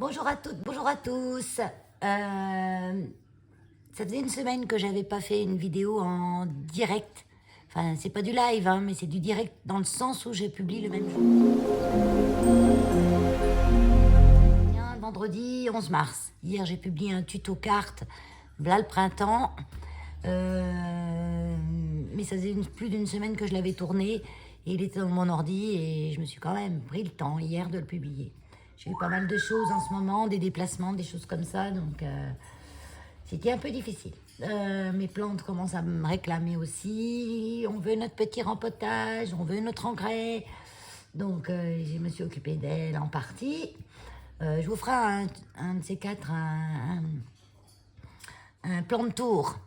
Bonjour à toutes, bonjour à tous. Ça faisait une semaine que j'avais pas fait une vidéo en direct. Enfin, c'est pas du live, hein, mais c'est du direct dans le sens où je publie le même jour. Bien, vendredi 11 mars. Hier, j'ai publié un tuto carte, voilà le printemps. Mais ça faisait plus d'une semaine que je l'avais tourné et il était dans mon ordi et je me suis quand même pris le temps hier de le publier. J'ai eu pas mal de choses en ce moment, des déplacements, des choses comme ça, donc c'était un peu difficile. Mes plantes commencent à me réclamer aussi. On veut notre petit rempotage, on veut notre engrais. Donc je me suis occupée d'elles en partie. Je vous ferai un de ces quatre, un plan de tour.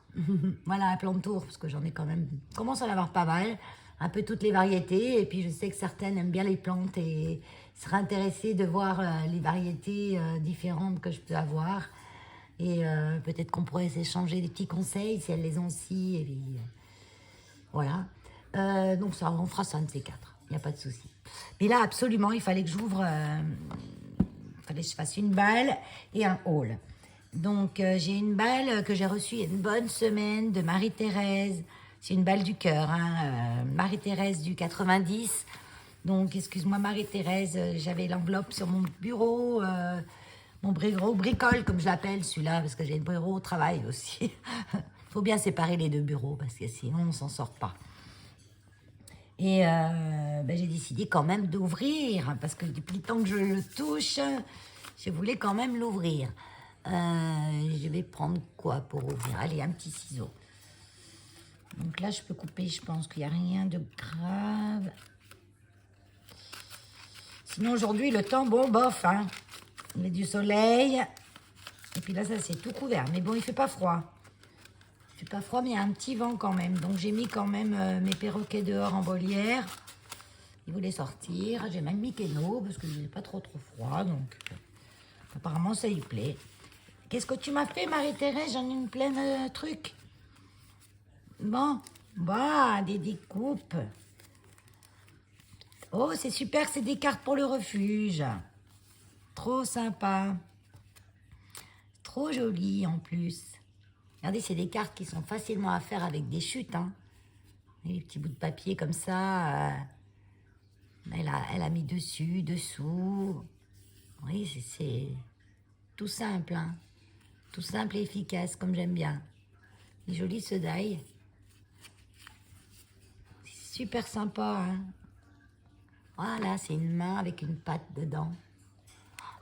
Voilà, un plan de tour, parce que j'en ai quand même, commence à en avoir pas mal, un peu toutes les variétés, et puis je sais que certaines aiment bien les plantes et seraient intéressées de voir les variétés différentes que je peux avoir. Et peut-être qu'on pourrait s'échanger des petits conseils si elles les ont aussi. Et puis, voilà. Donc ça, on fera ça un de ces quatre, il n'y a pas de souci. Mais là, absolument, il fallait que j'ouvre, il fallait que je fasse une balle et un haul. Donc, j'ai une balle que j'ai reçue il y a une bonne semaine de Marie-Thérèse. C'est une balle du cœur, hein, Marie-Thérèse du 90. Donc, excuse-moi Marie-Thérèse, j'avais l'enveloppe sur mon bureau, mon bureau bricole, comme je l'appelle, celui-là, parce que j'ai le bureau au travail aussi. Faut bien séparer les deux bureaux, parce que sinon, on s'en sort pas. Et j'ai décidé quand même d'ouvrir, parce que depuis le temps que je le touche, je voulais quand même l'ouvrir. Je vais prendre quoi pour ouvrir? Allez, un petit ciseau. Donc là, je peux couper, je pense qu'il n'y a rien de grave. Sinon, aujourd'hui, le temps, bon, bof, hein. Il y a du soleil. Et puis là, ça, c'est tout couvert. Mais bon, il fait pas froid. Il fait pas froid, mais il y a un petit vent quand même. Donc, j'ai mis quand même mes perroquets dehors en volière. Ils voulaient sortir. J'ai même mis Keno, parce que je n'ai pas trop froid. Donc, apparemment, ça y plaît. Qu'est-ce que tu m'as fait, Marie-Thérèse? J'en ai une pleine truc. Bon, bah, des découpes. Oh, c'est super, c'est des cartes pour le refuge. Trop sympa. Trop joli en plus. Regardez, c'est des cartes qui sont facilement à faire avec des chutes. Hein. Et les petits bouts de papier comme ça. Elle a mis dessus, dessous. Oui, c'est tout simple. Hein. Tout simple et efficace, comme j'aime bien. Il est joli ce die. C'est super sympa. Hein. Voilà, c'est une main avec une patte dedans.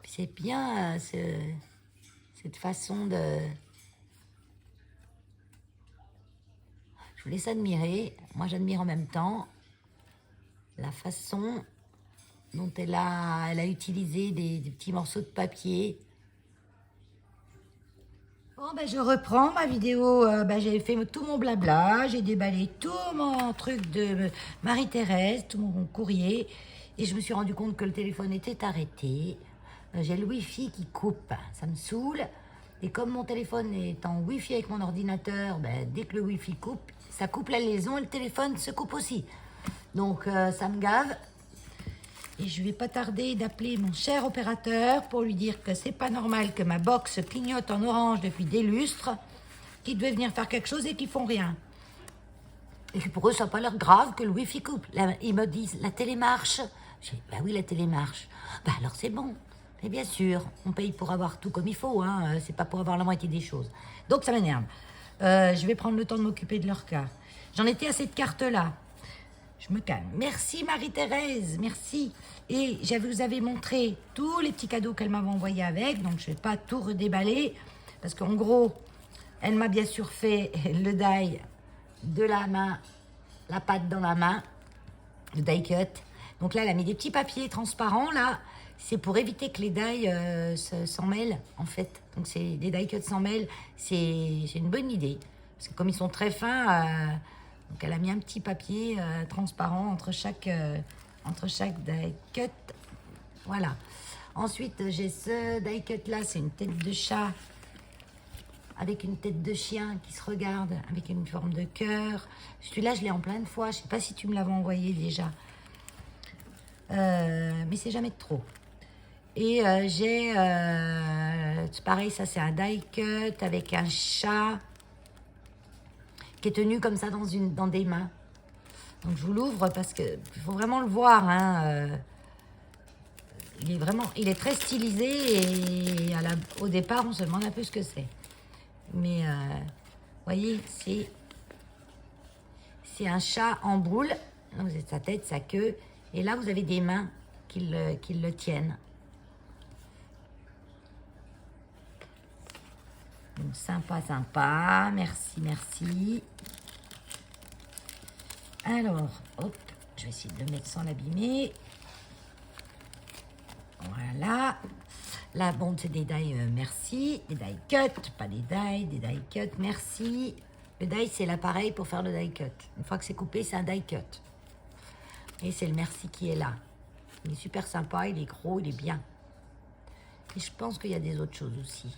Puis c'est bien cette façon de... Je vous laisse admirer. Moi, j'admire en même temps la façon dont elle a utilisé des petits morceaux de papier. Bon, je reprends ma vidéo. J'ai fait tout mon blabla. J'ai déballé tout mon truc de Marie-Thérèse, tout mon courrier. Et je me suis rendu compte que le téléphone était arrêté. J'ai le Wi-Fi qui coupe. Ça me saoule. Et comme mon téléphone est en Wi-Fi avec mon ordinateur, dès que le Wi-Fi coupe, ça coupe la liaison et le téléphone se coupe aussi. Donc, ça me gave. Et je vais pas tarder d'appeler mon cher opérateur pour lui dire que c'est pas normal que ma box clignote en orange depuis des lustres, qu'ils devaient venir faire quelque chose et qu'ils font rien. Et puis pour eux, ça n'a pas l'air grave que le Wi-Fi coupe. Là, ils me disent, la télé marche. Je dis, oui, la télé marche. Alors c'est bon. Mais bien sûr, on paye pour avoir tout comme il faut, hein. C'est pas pour avoir la moitié des choses. Donc ça m'énerve. Je vais prendre le temps de m'occuper de leur cas. J'en étais à cette carte-là. Je me calme. Merci Marie-Thérèse, merci. Et je vous avais montré tous les petits cadeaux qu'elle m'avait envoyés avec, donc je ne vais pas tout redéballer, parce qu'en gros, elle m'a bien sûr fait le die de la main, la patte dans la main, le die cut. Donc là, elle a mis des petits papiers transparents, là, c'est pour éviter que les die s'en mêlent, en fait. Donc c'est des die cuts s'en mêlent, c'est une bonne idée. Parce que comme ils sont très fins... donc elle a mis un petit papier transparent entre chaque die cut. Voilà. Ensuite, j'ai ce die cut là, c'est une tête de chat avec une tête de chien qui se regarde avec une forme de cœur. Celui-là, je l'ai en plein de fois. Je ne sais pas si tu me l'avais envoyé déjà. Mais c'est jamais de trop. Et j'ai, c'est pareil, ça c'est un die cut avec un chat qui est tenu comme ça dans des mains. Donc je vous l'ouvre parce que il faut vraiment le voir, hein. Il est très stylisé et au départ on se demande un peu ce que c'est. Mais vous voyez, c'est un chat en boule. Donc vous avez sa tête, sa queue, et là vous avez des mains qui le tiennent. Donc, sympa, sympa. Merci, merci. Alors, hop, je vais essayer de le mettre sans l'abîmer. Voilà. La bombe, c'est des die, merci. Des die cut, pas des die cut, merci. Le die, c'est l'appareil pour faire le die cut. Une fois que c'est coupé, c'est un die cut. Et c'est le merci qui est là. Il est super sympa, il est gros, il est bien. Et je pense qu'il y a des autres choses aussi.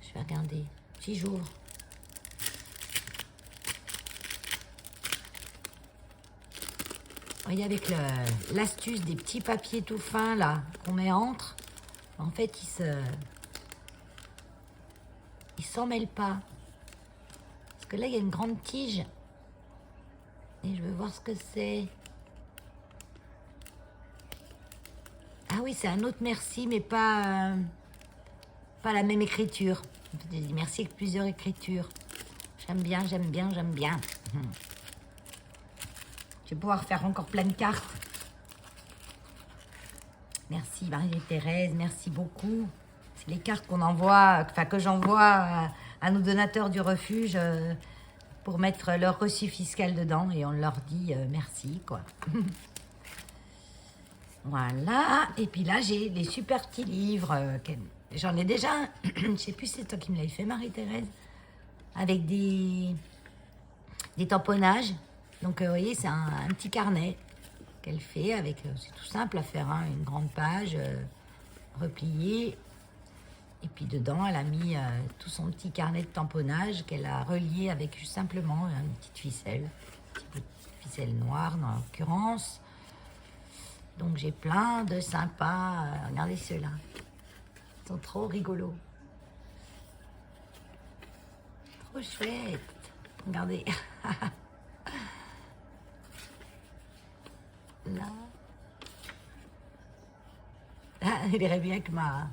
Je vais regarder. Si j'ouvre. Vous voyez, avec l'astuce des petits papiers tout fins, là, qu'on met entre, en fait, ils s'en mêlent pas. Parce que là, il y a une grande tige. Et je veux voir ce que c'est. Ah oui, c'est un autre merci, mais pas la même écriture. Des merci avec plusieurs écritures. J'aime bien, j'aime bien, j'aime bien. Je vais pouvoir faire encore plein de cartes. Merci Marie-Thérèse, merci beaucoup. C'est les cartes qu'on envoie, enfin que j'envoie à nos donateurs du refuge pour mettre leur reçu fiscal dedans et on leur dit merci, quoi. Voilà, et puis là j'ai les super petits livres. J'en ai déjà un. Je sais plus si c'est toi qui me l'avais fait, Marie-Thérèse. Avec des tamponnages. Donc, vous voyez, c'est un petit carnet qu'elle fait avec... c'est tout simple à faire, hein, une grande page repliée. Et puis dedans, elle a mis tout son petit carnet de tamponnage qu'elle a relié avec simplement une petite ficelle. Un petit bout de ficelle noire, dans l'occurrence. Donc, j'ai plein de sympas. Regardez ceux-là. Ils sont trop rigolos. Trop chouette. Regardez. Là. Ah, il irait bien que ma...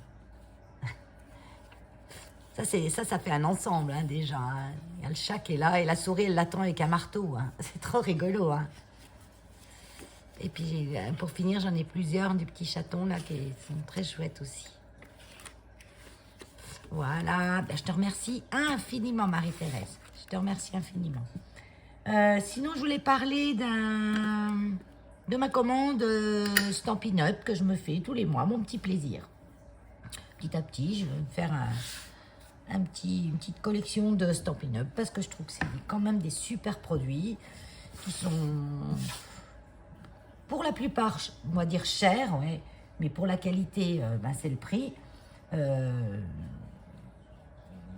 Ça fait un ensemble, hein, déjà. Hein. Il y a le chat qui est là et la souris, elle l'attend avec un marteau. Hein. C'est trop rigolo. Hein. Et puis, pour finir, j'en ai plusieurs, des petits chatons, là, qui sont très chouettes aussi. Voilà. Ben, je te remercie infiniment, Marie-Thérèse. Je te remercie infiniment. Sinon, je voulais parler de ma commande Stampin' Up que je me fais tous les mois, mon petit plaisir. Petit à petit, je vais me faire une petite collection de Stampin' Up parce que je trouve que c'est quand même des super produits qui sont, pour la plupart, on va dire chers, ouais, mais pour la qualité, ben, c'est le prix.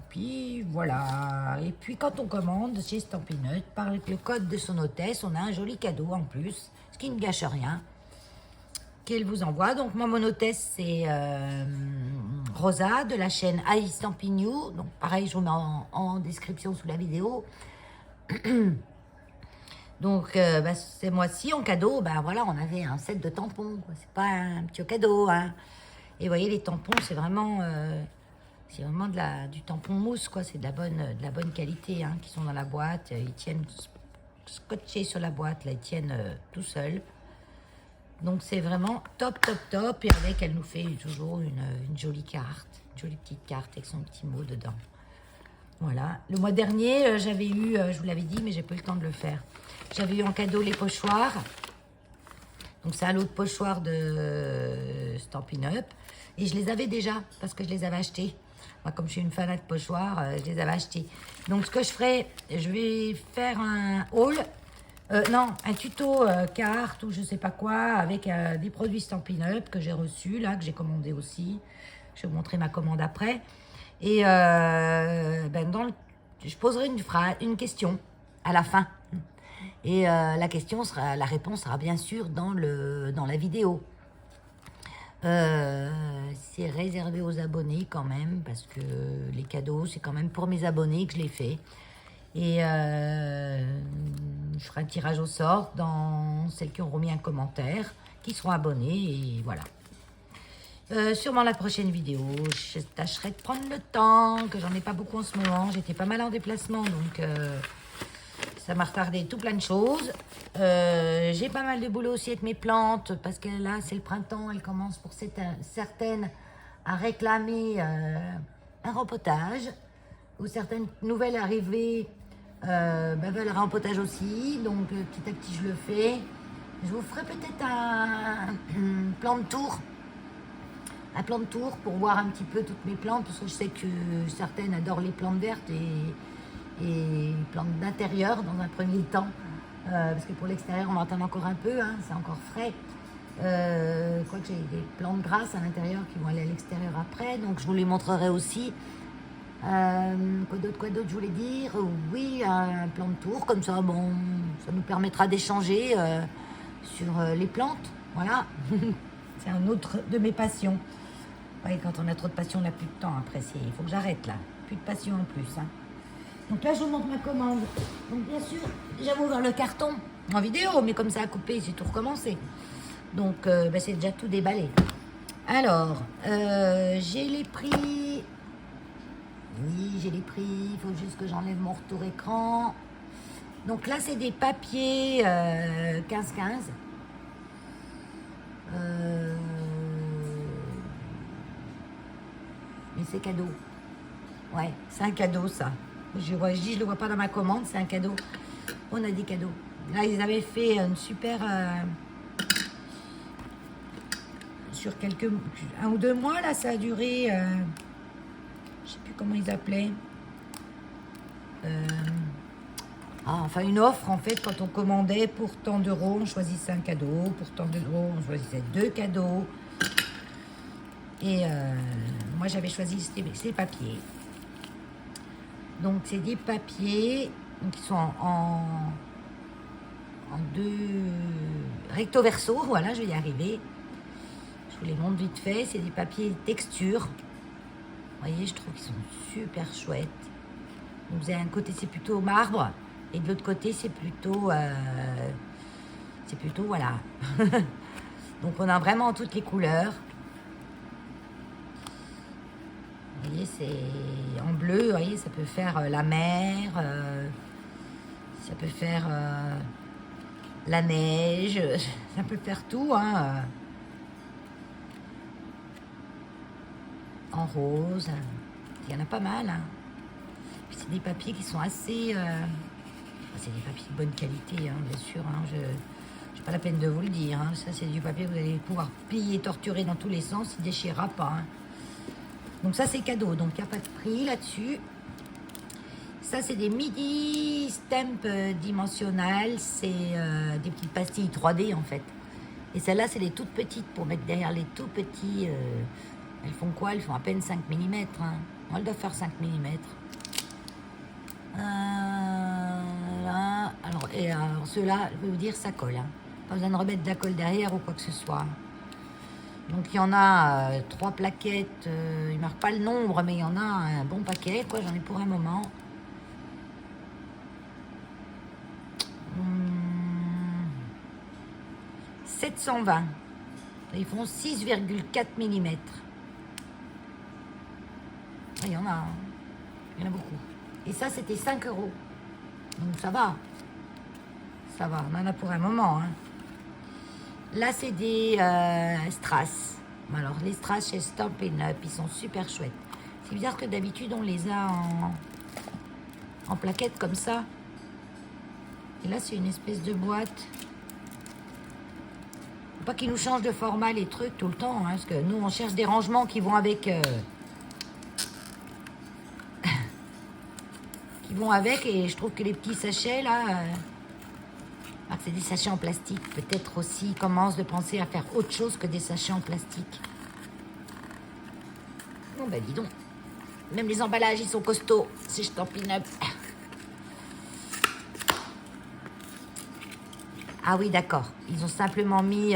Puis voilà, et puis quand on commande chez Stampin' Up, par le code de son hôtesse, on a un joli cadeau en plus, ce qui ne gâche rien, qu'elle vous envoie. Donc moi, mon hôtesse, c'est Rosa de la chaîne I Stampin' You. Donc pareil, je vous mets en description sous la vidéo. Donc bah, ce mois-ci, en cadeau, ben voilà, on avait un set de tampons. C'est pas un petit cadeau. Hein. Et vous voyez, les tampons, c'est vraiment... du tampon mousse, quoi. C'est de la bonne qualité, hein, qui sont dans la boîte. Ils tiennent scotchés sur la boîte, là, ils tiennent tout seuls. Donc, c'est vraiment top, top, top. Et avec, elle nous fait toujours une jolie carte, une jolie petite carte avec son petit mot dedans. Voilà. Le mois dernier, j'avais eu, je vous l'avais dit, mais j'ai pas eu le temps de le faire. J'avais eu en cadeau les pochoirs. Donc, c'est un lot de pochoirs de Stampin' Up. Et je les avais déjà, parce que je les avais achetés. Moi, comme je suis une fanat de pochoirs, je les avais achetés. Donc, ce que je ferai, je vais faire un haul, un tuto carte ou je sais pas quoi, avec des produits Stampin' Up que j'ai reçus, là, que j'ai commandé aussi. Je vais vous montrer ma commande après. Et je poserai une question à la fin. Et la réponse sera bien sûr dans la vidéo. C'est réservé aux abonnés quand même, parce que les cadeaux, c'est quand même pour mes abonnés que je les fais. Et je ferai un tirage au sort dans celles qui auront mis un commentaire, qui seront abonnés, et voilà. Sûrement la prochaine vidéo, je tâcherai de prendre le temps, que j'en ai pas beaucoup en ce moment. J'étais pas mal en déplacement, donc ça m'a retardé tout plein de choses. J'ai pas mal de boulot aussi avec mes plantes, parce que là, c'est le printemps, elles commencent pour certaines à réclamer un rempotage, ou certaines nouvelles arrivées veulent un rempotage aussi, donc petit à petit je le fais. Je vous ferai peut-être un plan de tour. Un plan de tour pour voir un petit peu toutes mes plantes, parce que je sais que certaines adorent les plantes vertes et les plantes d'intérieur dans un premier temps, parce que pour l'extérieur on va attendre encore un peu, hein, c'est encore frais. Quoique j'ai des plantes grasses à l'intérieur qui vont aller à l'extérieur après, donc je vous les montrerai aussi. Quoi d'autre je voulais dire? Oui, un plan de tour, comme ça, bon, ça nous permettra d'échanger sur les plantes, voilà. C'est un autre de mes passions. Oui, quand on a trop de passion, on n'a plus de temps. Après, il faut que j'arrête là. Plus de passion en plus. Hein. Donc là, je vous montre ma commande. Donc bien sûr, j'avais ouvert le carton en vidéo, mais comme ça a coupé, j'ai tout recommencé. Donc c'est déjà tout déballé. Alors, j'ai les prix. Oui, j'ai les prix. Il faut juste que j'enlève mon retour écran. Donc là, c'est des papiers 15-15. Mais c'est cadeau. Ouais, c'est un cadeau ça. Je le vois pas dans ma commande, c'est un cadeau. On a des cadeaux. Là, ils avaient fait une super... sur un ou 2 mois, là, ça a duré... je sais plus comment ils appelaient. Enfin, une offre, en fait, quand on commandait pour tant d'euros, on choisissait un cadeau. Pour tant d'euros, on choisissait 2 cadeaux. Et moi, j'avais choisi ces papiers. Donc, c'est des papiers qui sont en 2 recto verso. Voilà, je vais y arriver. Je vous les montre vite fait. C'est des papiers texture. Vous voyez, je trouve qu'ils sont super chouettes. Donc, vous avez un côté, c'est plutôt marbre. Et de l'autre côté, c'est plutôt... voilà. Donc, on a vraiment toutes les couleurs. Vous voyez, c'est en bleu, vous voyez, ça peut faire la mer, ça peut faire la neige, ça peut faire tout, hein. En rose, il y en a pas mal. Hein. Puis c'est des papiers qui sont assez... c'est des papiers de bonne qualité, hein, bien sûr. Hein, je n'ai pas la peine de vous le dire. Hein. Ça, c'est du papier que vous allez pouvoir plier, torturer dans tous les sens, il ne déchirera pas. Hein. Donc ça, c'est cadeau. Donc, il n'y a pas de prix là-dessus. Ça, c'est des midi stamp dimensionnels. C'est des petites pastilles 3D, en fait. Et celles-là, c'est les toutes petites pour mettre derrière les tout petits. Elles font quoi? Elles font à peine 5 mm. Hein. Elles doivent faire 5 mm. Là. Alors, ceux-là, je peux vous dire, ça colle. Hein. Pas besoin de remettre de la colle derrière ou quoi que ce soit. Donc il y en a 3 plaquettes, il ne marque pas le nombre, mais il y en a un bon paquet, quoi, j'en ai pour un moment. 720. Ils font 6,4 mm. Il y en a, hein. Il y en a beaucoup. Et ça, c'était 5 €. Donc ça va. Ça va, on en a pour un moment, hein. Là, c'est des strass. Alors, les strass chez Stampin' Up, ils sont super chouettes. C'est bizarre que d'habitude, on les a en plaquettes comme ça. Et là, c'est une espèce de boîte. Faut pas qu'ils nous changent de format, les trucs, tout le temps. Hein, parce que nous, on cherche des rangements qui vont avec... qui vont avec. Et je trouve que les petits sachets, là... c'est des sachets en plastique. Peut-être aussi, ils commencent de penser à faire autre chose que des sachets en plastique. Bon, ben dis donc. Même les emballages, ils sont costauds. C'est Stampin' Up. Ah oui, d'accord. Ils ont simplement mis...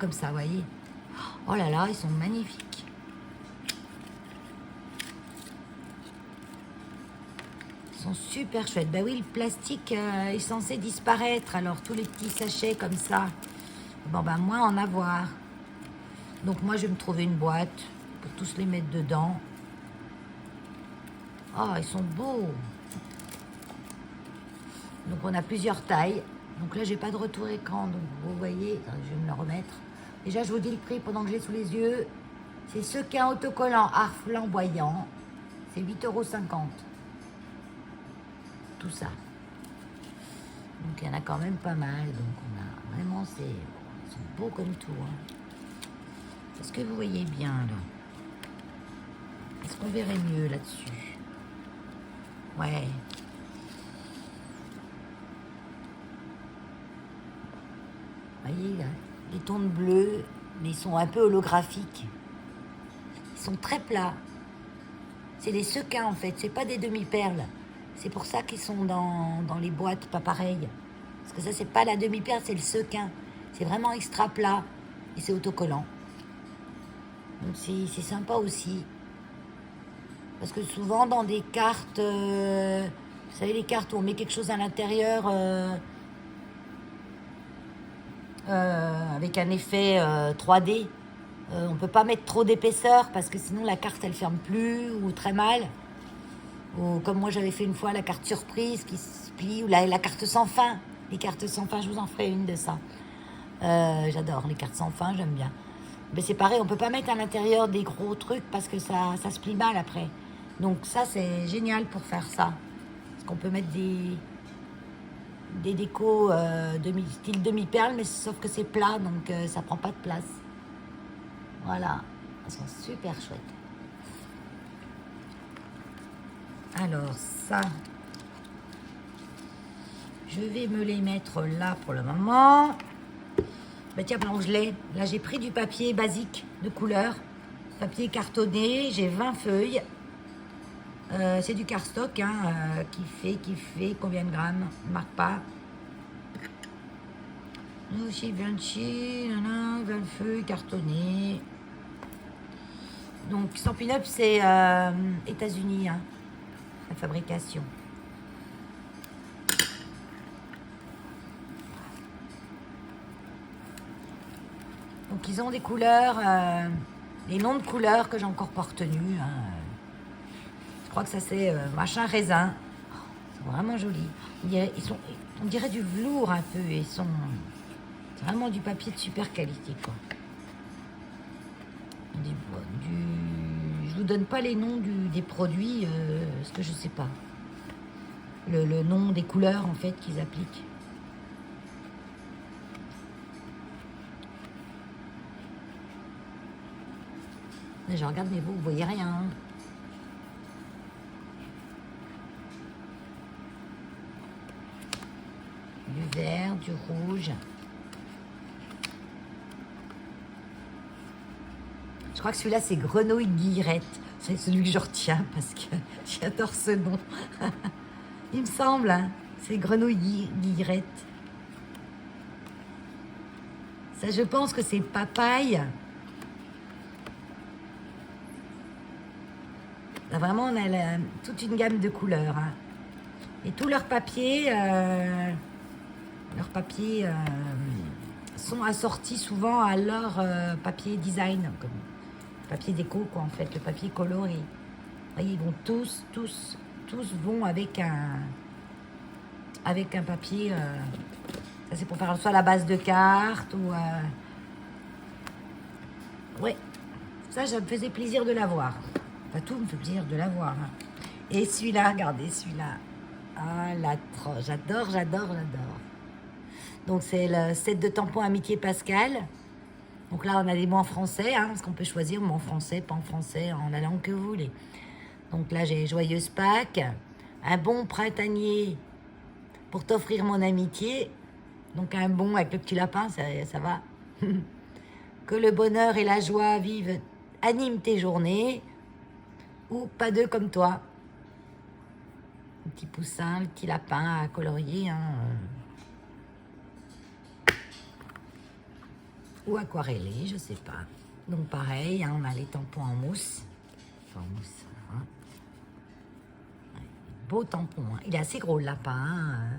comme ça, vous voyez. Oh là là, ils sont magnifiques. Ils sont super chouettes. Ben oui, le plastique est censé disparaître. Alors, tous les petits sachets comme ça. Bon, ben moi, en avoir. Donc, moi, je vais me trouver une boîte pour tous les mettre dedans. Oh, ils sont beaux. Donc, on a plusieurs tailles. Donc là, j'ai pas de retour écran. Donc, vous voyez, je vais me le remettre. Déjà, je vous dis le prix pendant que je l'ai sous les yeux. C'est sequin autocollant art flamboyant. C'est 8,50 €. Tout ça. Donc, il y en a quand même pas mal. Donc, on a vraiment, ils sont beaux comme tout. Hein. Est-ce que vous voyez bien, là? Est-ce qu'on verrait mieux là-dessus? Ouais. Vous voyez, là, les tons de bleu, mais ils sont un peu holographiques. Ils sont très plats. C'est des sequins, en fait. C'est pas des demi-perles. C'est pour ça qu'ils sont dans les boîtes pas pareilles. Parce que ça, c'est pas la demi-perle, c'est le sequin. C'est vraiment extra plat. Et c'est autocollant. Donc, c'est sympa aussi. Parce que souvent, dans des cartes... vous savez, les cartes où on met quelque chose à l'intérieur... avec un effet 3D. On peut pas mettre trop d'épaisseur parce que sinon la carte elle ferme plus ou très mal. Ou comme moi j'avais fait une fois la carte surprise qui se plie ou la carte sans fin. Les cartes sans fin, je vous en ferai une de ça. J'adore les cartes sans fin, j'aime bien. Mais c'est pareil, on peut pas mettre à l'intérieur des gros trucs parce que ça se plie mal après. Donc ça c'est génial pour faire ça. Parce qu'on peut mettre des décos style demi-perle, mais sauf que c'est plat, donc ça prend pas de place. Voilà, elles sont super chouettes. Alors ça, je vais me les mettre là pour le moment. Ben tiens, pendant que je l'ai, là j'ai pris du papier basique de couleur, papier cartonné, j'ai 20 feuilles. C'est du cardstock hein, qui fait combien de grammes, je marque pas. Aussi 20 feuilles cartonnées. Donc Stampin' Up c'est États-Unis, hein, la fabrication. Donc ils ont des couleurs, les noms de couleurs que j'ai encore pas retenus. Hein. Je crois que ça c'est machin raisin. C'est vraiment joli. On dirait du velours un peu. C'est vraiment du papier de super qualité quoi. Je vous donne pas les noms des produits parce que je sais pas. Le nom des couleurs en fait qu'ils appliquent. Je regarde mais vous voyez rien. Hein. Du vert, du rouge. Je crois que celui-là, c'est Grenouille Guillerette. C'est celui que je retiens parce que j'adore ce nom. Il me semble, hein, c'est Grenouille Guillerette. Ça, je pense que c'est papaye. Là, vraiment, on a toute une gamme de couleurs. Hein. Et tous leurs papiers... sont assortis souvent à leur papier design, comme papier déco quoi en fait, le papier coloré. Vous voyez, ils vont tous vont avec un papier. Ça c'est pour faire soit la base de carte ou. Ouais, ça me faisait plaisir de l'avoir. Enfin tout me fait plaisir de l'avoir. Hein. Et celui-là, regardez celui-là. Ah la j'adore. Donc, c'est le set de tampons Amitié Pascal. Donc là, on a des mots en français, hein, parce qu'on peut choisir mots en français, pas en français, en la langue que vous voulez. Donc là, j'ai Joyeuse Pâques, un bon printanier pour t'offrir mon amitié. Donc un bon avec le petit lapin, ça va. Que le bonheur et la joie vivent, animent tes journées. Ou pas deux comme toi. Le petit poussin, le petit lapin à colorier, hein. ou aquarellé, je sais pas. Donc pareil, hein, on a les tampons en mousse. Enfin, en mousse, hein. Beau tampon, hein. Il est assez gros le lapin. Hein.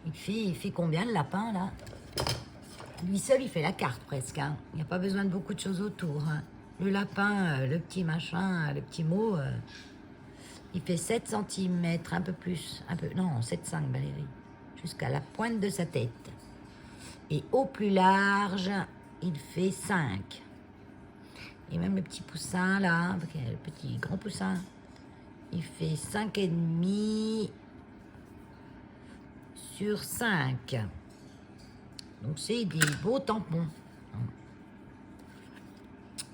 Il fait combien le lapin là? Lui seul il fait la carte presque. Hein. Il n'y a pas besoin de beaucoup de choses autour. Hein. Le lapin, le petit machin, le petit mot, il fait 7 cm, un peu plus. Non, 7,5 Valérie. Jusqu'à la pointe de sa tête. Et au plus large, il fait 5. Et même le petit poussin là, le petit grand poussin, il fait 5,5 sur 5. Donc c'est des beaux tampons.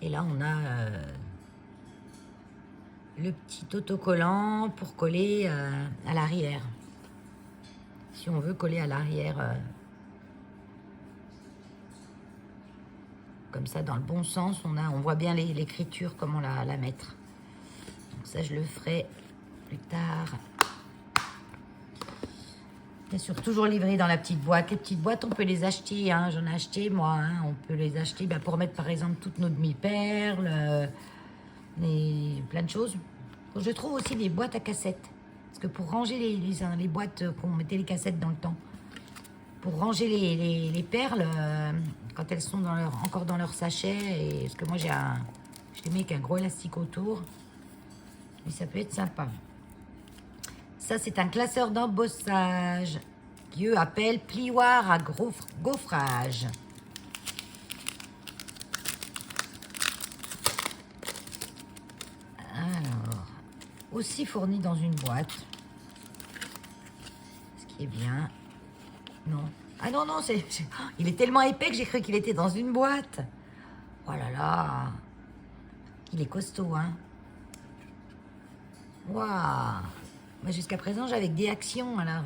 Et là on a le petit autocollant pour coller à l'arrière. Si on veut coller à l'arrière comme ça dans le bon sens, on voit bien l'écriture, comment la mettre. Donc ça je le ferai plus tard. Bien sûr, toujours livré dans la petite boîte. Les petites boîtes, on peut les acheter. Hein. J'en ai acheté, moi. Hein. On peut les acheter pour mettre, par exemple, toutes nos demi-perles. Plein de choses. Je trouve aussi des boîtes à cassettes. Parce que pour ranger les boîtes qu'on mettait les cassettes dans le temps, pour ranger les perles, quand elles sont encore dans leur sachet, parce que moi, je les mets avec un gros élastique autour. Et ça peut être sympa. Ça, c'est un classeur d'embossage qui, eux, appellent plioir à gaufrage. Alors, aussi fourni dans une boîte. Ce qui est bien. Non. Ah non, non, il est tellement épais que j'ai cru qu'il était dans une boîte. Oh là là. Il est costaud, hein. Waouh. Jusqu'à présent, j'avais des actions, alors...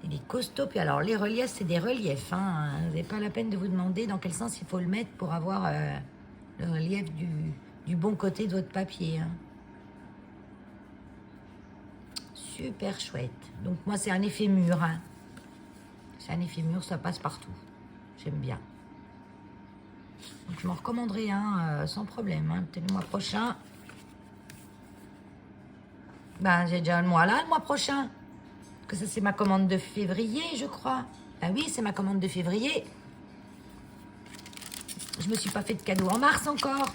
Il est costaud, puis alors les reliefs, c'est des reliefs, hein. Vous n'avez pas la peine de vous demander dans quel sens il faut le mettre pour avoir le relief du bon côté de votre papier. Hein. Super chouette. Donc moi, c'est un effet mur. Hein. C'est un effet mur, ça passe partout. J'aime bien. Donc je m'en recommanderai un sans problème. Hein. Peut-être le mois prochain... Ben, j'ai déjà le mois là, le mois prochain. Parce que ça, c'est ma commande de février, je crois. Ah oui, c'est ma commande de février. Je me suis pas fait de cadeau en mars encore.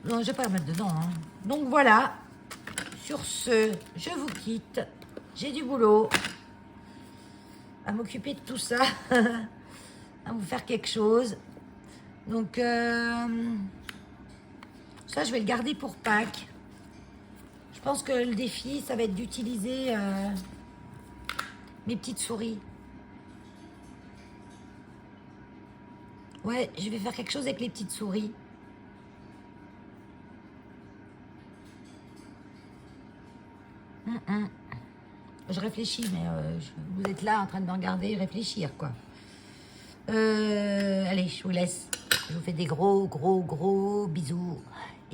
Non, je vais pas le mettre dedans. Hein. Donc voilà. Sur ce, je vous quitte. J'ai du boulot à m'occuper de tout ça. À vous faire quelque chose. Donc... ça, je vais le garder pour Pâques. Je pense que le défi, ça va être d'utiliser mes petites souris. Ouais, je vais faire quelque chose avec les petites souris. Je réfléchis, mais vous êtes là en train de me regarder et réfléchir, quoi. Allez, je vous laisse. Je vous fais des gros bisous.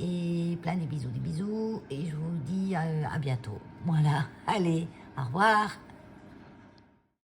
Et plein de bisous. Et je vous dis à bientôt. Voilà. Allez, au revoir.